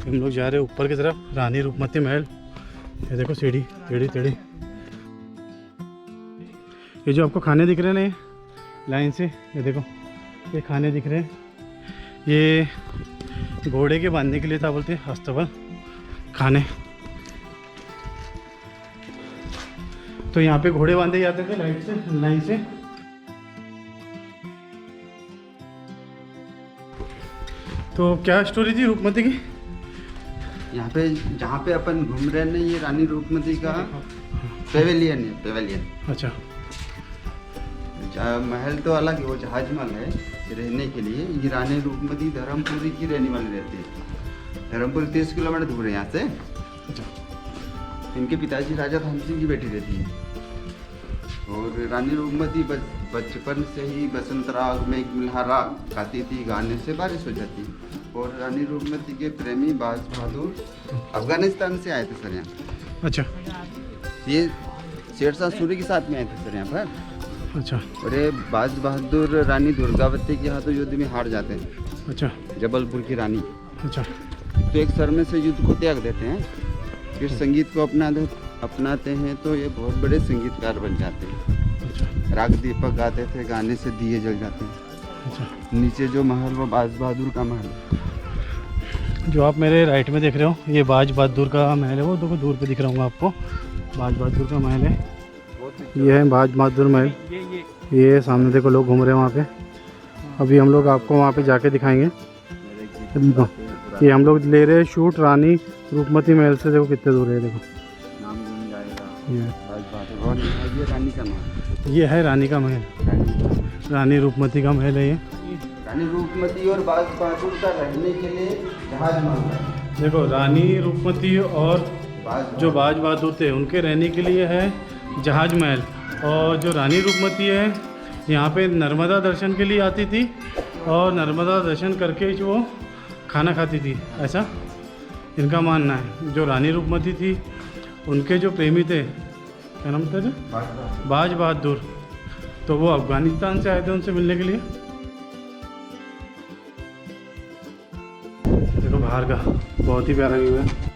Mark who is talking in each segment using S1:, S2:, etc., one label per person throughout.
S1: हम लोग जा रहे हैं ऊपर की तरफ, रानी रूपमती महल। ये देखो सीढ़ी टेढ़ी टेढ़ी। ये जो आपको खाने दिख रहे हैं ना, ये लाइन से, ये देखो ये खाने दिख रहे हैं, ये घोड़े के बांधने के लिए था, बोलते हैं अस्तबल खाने। तो यहाँ पे घोड़े बांधे जाते थे लाइन से। तो क्या स्टोरी थी रूपमती की?
S2: यहाँ पे जहाँ पे अपन घूम रहे हैं, ये रानी रूपमती का पेवेलियन है, पेवेलियन।
S1: अच्छा।
S2: महल तो अलग है, वो जहाज महल है रहने के लिए। ये रानी रूपमती धर्मपुरी की रहने वाली रहती है। धर्मपुर 30 किलोमीटर दूर है यहाँ से।
S1: अच्छा।
S2: इनके पिताजी राजा धन सिंह की बेटी रहती है। और रानी रूपमती बचपन से ही बसंत राग में मिलहारा गाती थी, गाने से बारिश हो जाती। और रानी रूपमती के प्रेमी बाज बहादुर अफगानिस्तान से आए थे सर यहाँ।
S1: अच्छा।
S2: ये शेरशाह सूरी के साथ में आए थे सर यहाँ पर।
S1: अच्छा।
S2: और ये बाज बहादुर रानी दुर्गावती के हाथों युद्ध में हार जाते हैं।
S1: अच्छा।
S2: जबलपुर की रानी।
S1: अच्छा।
S2: तो एक शर्मे से युद्ध को त्याग देते हैं, फिर संगीत को अपनाते हैं, तो ये बहुत बड़े संगीतकार बन जाते हैं।
S1: अच्छा।
S2: राग दीपक गाते थे, गाने से दिए जल जाते हैं।
S1: अच्छा।
S2: नीचे जो महल वो बाज बहादुर का महल है।
S1: जो आप मेरे राइट में देख रहे हो, ये बाज बहादुर का महल है। वो देखो दूर पे दिख रहा हूँ आपको, बाज बहादुर का महल है। ये है बाज बहादुर महल। ये सामने देखो लोग घूम रहे हैं वहाँ पे। अभी हम लोग आपको वहाँ पे जाके दिखाएंगे। देखो ये हम लोग ले रहे हैं शूट रानी रूपमती महल से। देखो कितने दूर है, देखो
S2: नाम गुन जाएगा बाज बहादुर। और ये रानी का महल,
S1: ये है रानी का महल, रानी रूपमती का महल है ये।
S2: रानी रूपमती और बाज बहादुर का रहने के लिए जहाज महल है।
S1: देखो रानी रूपमती और जो बाज बहादुर थे उनके रहने के लिए है जहाज महल। और जो रानी रूपमती है यहाँ पे नर्मदा दर्शन के लिए आती थी, और नर्मदा दर्शन करके जो वो खाना खाती थी, ऐसा इनका मानना है। जो रानी रूपमती थी उनके जो प्रेमी थे, क्या नाम था, बाज बहादुर, तो वो अफगानिस्तान से आए थे उनसे मिलने के लिए। देखो बाहर का बहुत ही प्यारा व्यू है।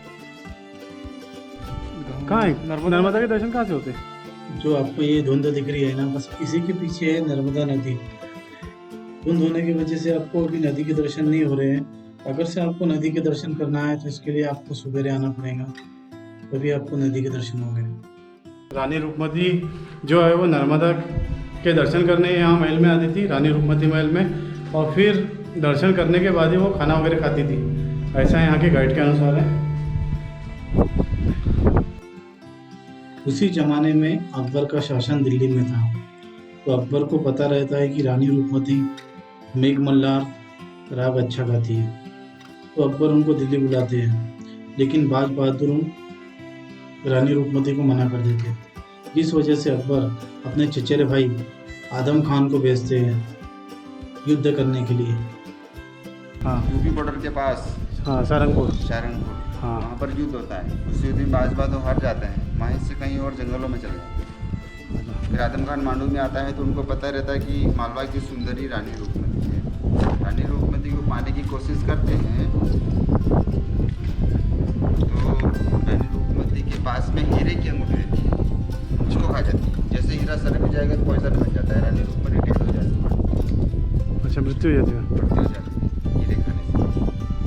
S1: कहाँ है नर्मदा के दर्शन कहाँ से होते हैं? जो आपको ये धुंध दिख रही है ना, बस इसी के पीछे है नर्मदा नदी। धुंध होने की वजह से आपको अभी नदी के दर्शन नहीं हो रहे हैं। अगर से आपको नदी के दर्शन करना है तो इसके लिए आपको सवेरे आना पड़ेगा, तभी आपको नदी के दर्शन होंगे। रानी रूपमती जो है वो नर्मदा के दर्शन करने यहाँ महल में आती थी, रानी रूपमती महल में, और फिर दर्शन करने के बाद ही वो खाना वगैरह खाती थी, ऐसा यहाँ के गाइड के अनुसार है। उसी ज़माने में अकबर का शासन दिल्ली में था, तो अकबर को पता रहता है कि रानी रूपमती मेघ मल्हार राग अच्छा गाती है, तो अकबर उनको दिल्ली बुलाते हैं। लेकिन बाज बहादुर रानी रूपमती को मना कर देते हैं, जिस वजह से अकबर अपने चचेरे भाई आदम खान को भेजते हैं युद्ध करने के लिए। हाँ,
S2: यूपी बॉर्डर के पास।
S1: हाँ, सारंगपुर। हाँ,
S2: वहाँ पर युद्ध होता है। उस युद्ध में बाज बहादुर हार जाते हैं, वहीं से कहीं और जंगलों में चले जाते हैं। फिर आदम खान मांडू में आता है, तो उनको पता रहता है कि मालवा की सुंदरी रानी रूपमती है। रानी रूपमती को पाने की कोशिश करते हैं, तो रानी रूपमती के पास में हीरे की अंगूठी रहती है, उसको खा जाती है। जैसे हीरा सर में जाएगा तो पॉइजन बन जाता है, रानी रूपमती डेड हो जाती है।
S1: अच्छा, मृत्यु हो जाती
S2: है हीरे खाने से।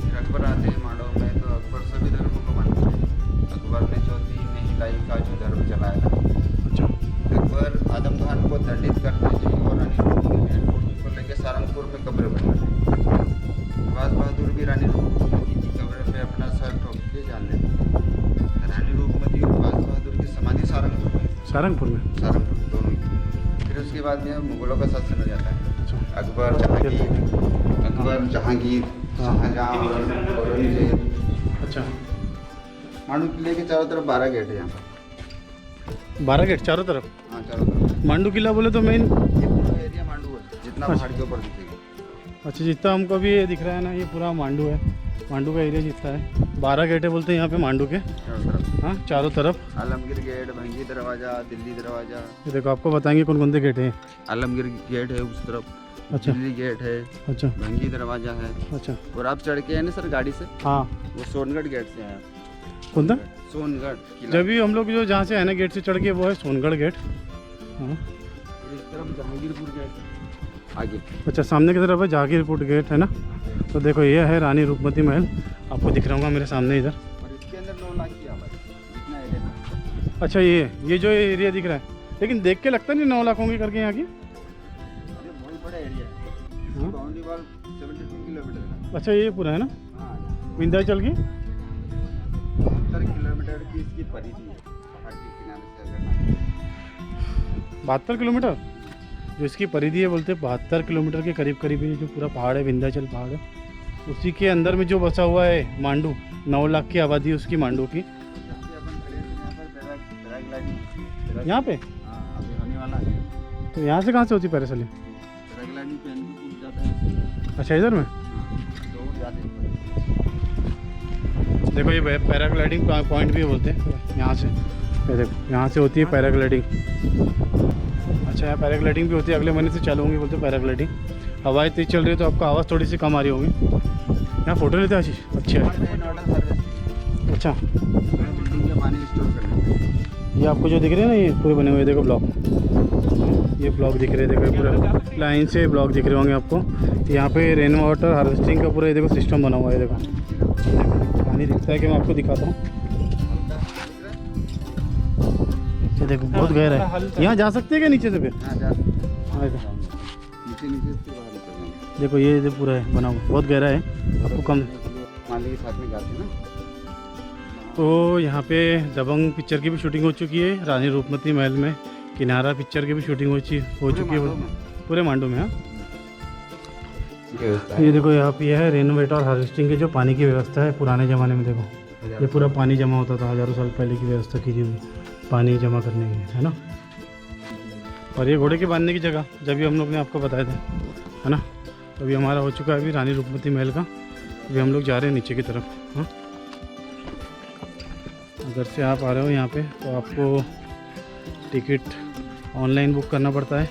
S2: फिर अकबर आते हैं मांडव में, तो अकबर सभी धर्मों को मानते हैं। अकबर ने चौथी हिलाई का जो धर्म चलाया था।
S1: अच्छा।
S2: अकबर आदम खान को दंडित करते हैं और रानी रूपमती को लेकर सारंगपुर में कब्र बनवाते हैं। बाज बहादुर भी रानी रूपमती की कब्र पे अपना सर ठोक के जान लेते हैं। रानी रूपमती और बाज बहादुर की समाधि सारंगपुर में
S1: सारंगपुर
S2: दोनों की। फिर उसके बाद में मुगलों का शासन हो जाता है।
S1: अच्छा।
S2: अकबर जहांगीर, शाहजहां, औरंगजेब।
S1: अच्छा।
S2: मांडू किले के चारों तरफ 12 गेट है यहाँ पर।
S1: 12 गेट चारों तरफ?
S2: हाँ, चारों तरफ।
S1: मांडू किला बोले तो मेन
S2: ये पूरा एरिया मांडू है, जितना पहाड़ के ऊपर दिखेगा।
S1: अच्छा, जितना हमको भी ये दिख रहा है ना, ये पूरा मांडू है। मांडू का एरिया जितना है 12 गेट है बोलते हैं यहाँ पे मांडू के।
S2: चारों तरफ।
S1: हाँ, चारों तरफ।
S2: आलमगीर गेट, भंगी दरवाजा, दिल्ली दरवाजा।
S1: ये देखो आपको बताएंगे कौन कौन से गेट हैं।
S2: आलमगीर गेट है उस तरफ,
S1: अच्छा।
S2: दिल्ली गेट है,
S1: अच्छा
S2: भंगी दरवाजा है।
S1: अच्छा।
S2: और आप चढ़ के है ना सर गाड़ी से,
S1: हाँ
S2: वो सोनगढ़ गेट से आया।
S1: कौन था?
S2: सोनगढ़ किला।
S1: जब भी हम लोग जो जहाँ से है ना गेट से चढ़ के वो है सोनगढ़ गेट। हाँ
S2: और इस तरफ जहांगीरपुर गेट आगे।
S1: अच्छा सामने की तरफ है जहांगीरपुर गेट है ना। तो देखो ये है रानी रूपमती महल, आपको दिख रहा होगा मेरे सामने इधर।
S2: और इसके अंदर 9 लाख की आबादी, इतना एरिया।
S1: अच्छा ये जो एरिया दिख रहा है, लेकिन देख के लगता नहीं 9 लाख होंगी करके यहाँ की।
S2: अरे बहुत बड़ा एरिया है।
S1: हाँ?
S2: बाउंड्री वॉल 72 किलोमीटर है।
S1: अच्छा ये पूरा है ना
S2: हाँ,
S1: विंध्याचल की।
S2: 70 किलोमीटर की इसकी परिधि है, पहाड़ के किनारे से अगर ना।
S1: 72 किलोमीटर जो इसकी परिधि है, बोलते हैं 72 किलोमीटर के करीब करीब ये जो पूरा पहाड़ है विंध्याचल पहाड़ है, उसी के अंदर में जो बसा हुआ है मांडू। 9 लाख की आबादी है उसकी मांडू की। यहाँ पे
S2: हाँ, अभी होने वाला है।
S1: तो यहाँ से कहाँ से होती पैरासेलिंग?
S2: पैराग्लाइडिंग पे कूद जाता है।
S1: अच्छा इधर में
S2: तो जाते हैं।
S1: देखो ये पैराग्लाइडिंग पॉइंट भी बोलते हैं यहाँ से। ये देखो यहाँ से होती है पैराग्लाइडिंग। अच्छा यहाँ पैराग्लाइडिंग भी होती है, अगले महीने से चालू होंगी बोलते हैं पैराग्लाइडिंग। हवाएं तेज चल रही है तो आपको आवाज़ थोड़ी सी कम आ रही होगी। यहाँ फोटो लेते हैं आशीष? अच्छा अच्छा।
S2: बिल्डिंग के पानी स्टोर करने।
S1: ये आपको जो दिख रहे हैं ना ये पूरे बने हुए देखो ब्लॉक, ये ब्लॉक दिख रहे हैं देखो, ये पूरा लाइन से ब्लॉक दिख रहे होंगे आपको। यहाँ पे रेन वाटर हार्वेस्टिंग का पूरा ये देखो सिस्टम बना हुआ है। देखो पानी दिखता है कि मैं आपको दिखाता हूँ। ये देखो बहुत गहरा है, यहाँ जा सकते हैं क्या नीचे से फिर?
S2: हाँ, जा सकते हैं।
S1: हाँ, देखो
S2: नीचे से बाहर निकलना।
S1: देखो ये जो पूरा है बना हुआ बहुत गहरा है, आपको कम।
S2: माली के साथ में जाते हैं ना।
S1: तो यहाँ पे दबंग पिक्चर की भी शूटिंग हो चुकी है, रानी रूपमती महल में किनारा पिक्चर की भी शूटिंग हो चुकी है पूरे मांडू में। हाँ ये देखो यहाँ पे है रेन वाटर हार्वेस्टिंग की जो पानी की व्यवस्था है पुराने ज़माने में। देखो ये पूरा पानी जमा होता था, हज़ारों साल पहले की व्यवस्था की थी पानी जमा करने की, है ना। और ये घोड़े के बांधने की जगह जब भी हम लोग ने आपको बताया था, है ना। तो अभी हमारा हो चुका है अभी रानी रूपमती महल का। अभी हम लोग जा रहे हैं नीचे की तरफ। हाँ अगर से आप आ रहे हो यहाँ पे तो आपको टिकट ऑनलाइन बुक करना पड़ता है,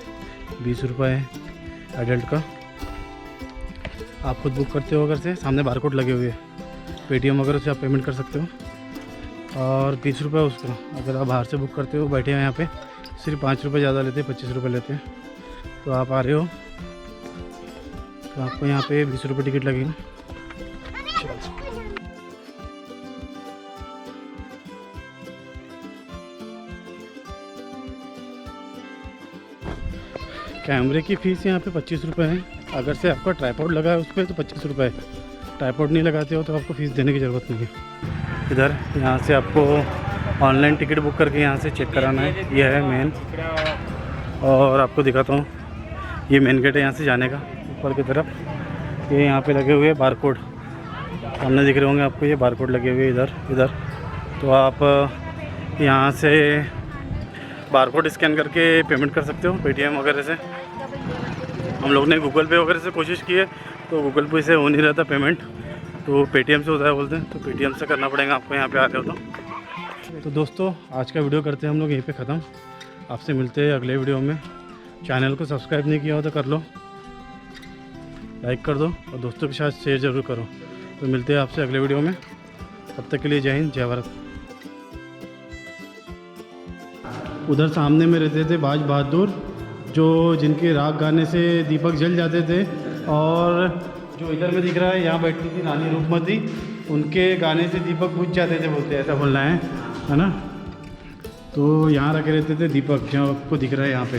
S1: 20 रुपये है एडल्ट का। आप खुद बुक करते हो अगर से, सामने बारकोड लगे हुए हैं, पेटीएम वगैरह से आप पेमेंट कर सकते हो। और 20 रुपये उसका। अगर आप बाहर से बुक करते हो, बैठे हैं यहाँ पे, सिर्फ 5 रुपये ज़्यादा लेते हैं, 25 रुपये लेते हैं। तो आप आ रहे हो तो आपको यहाँ पे 20 रुपये टिकट लगेगा। कैमरे की फ़ीस यहाँ पे 25 रुपये है। अगर से आपका ट्राईपॉड लगा है उस पर तो 25 रुपये है। ट्राईपॉड नहीं लगाते हो तो आपको फ़ीस देने की ज़रूरत नहीं है। इधर यहाँ से आपको ऑनलाइन टिकट बुक करके यहाँ से चेक कराना है। यह है मेन, और आपको दिखाता हूँ ये मेन गेट है यहाँ से जाने का ऊपर की तरफ। ये यहाँ पे लगे हुए बारकोड सामने दिख रहे होंगे आपको, ये बारकोड लगे हुए इधर। तो आप यहाँ से बारकोड स्कैन करके पेमेंट कर सकते हो पेटीएम वगैरह से। हम लोग ने गूगल पे वगैरह से कोशिश की है तो गूगल पे से हो नहीं रहा था पेमेंट, तो पेटीएम से होता है बोलते हैं, तो पेटीएम से करना पड़ेगा आपको यहाँ पे आ रहे हो तो दोस्तों आज का वीडियो करते हैं हम लोग यहीं पे ख़त्म। आपसे मिलते हैं अगले वीडियो में। चैनल को सब्सक्राइब नहीं किया हो तो कर लो, लाइक कर दो और दोस्तों के साथ शेयर ज़रूर करो। तो मिलते हैं आपसे अगले वीडियो में, तब तक के लिए जय हिंद, जय भारत। उधर सामने में रहते थे बाज बहादुर, जो जिनके राग गाने से दीपक जल जाते थे, और जो इधर में दिख रहा है यहाँ बैठती थी रानी रूपमती, उनके गाने से दीपक बुझ जाते थे बोलते हैं, ऐसा बोलना है ना। तो यहाँ रखे रहते थे दीपक, जो आपको दिख रहा है यहाँ पे।